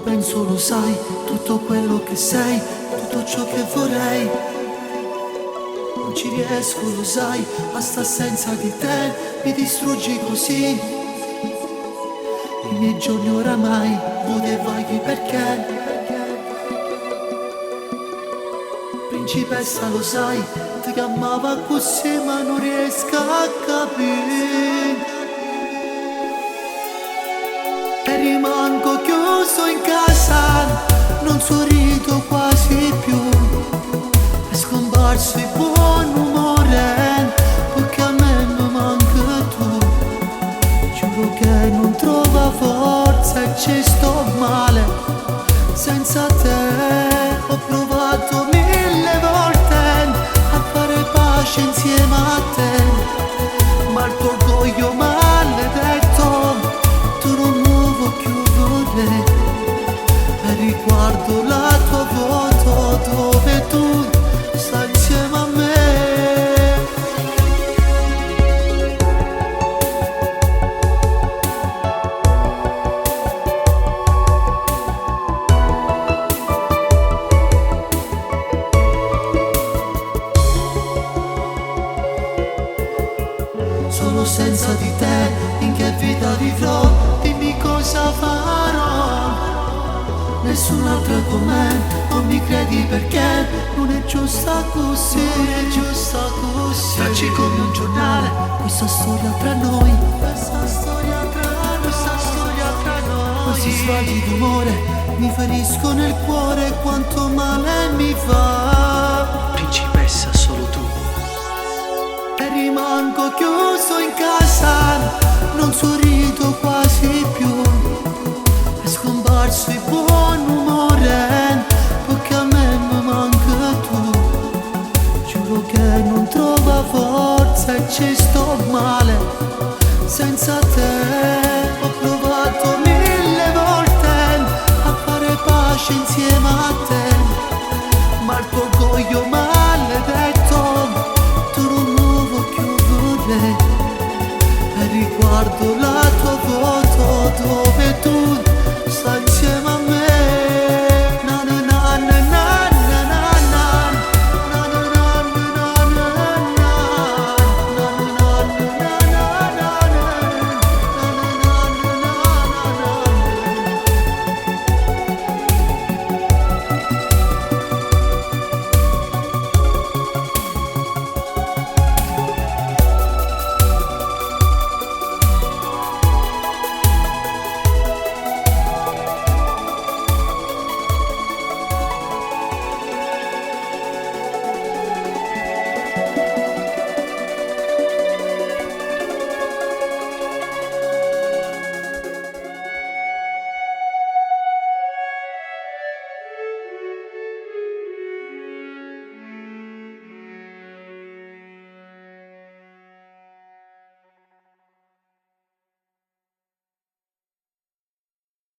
penso lo sai, tutto quello che sei, tutto ciò che vorrei. Non ci riesco, lo sai, basta senza di te, mi distruggi così. I miei giorni oramai, vuoti e vaghi perché. Principessa lo sai, ti chiamava così ma non riesco a capire. E rimango chiuso in casa, non sorrido quasi più. È scomparso il buon umore, perché a me non manca tu. Giuro che non trovo forza e ci sto male. Senza te ho provato mille volte a fare pace insieme a te, ma il tuo orgoglio maledetto tu non muovo più vorrei. E riguardo la tua foto dove tu stai insieme a me. Solo senza di te, in che vita vivrò? Dimmi cosa farò. Nessun'altra con me, non mi credi perché non è giusta così, non è giusta così. Tracci come un giornale, questa storia tra noi, questa storia tra noi, questa storia tra noi. Questi sbagli d'umore mi feriscono nel cuore, quanto male mi fa. Principessa, solo tu. E rimango chiuso in casa, non sorrido quasi più. È scomparso il buon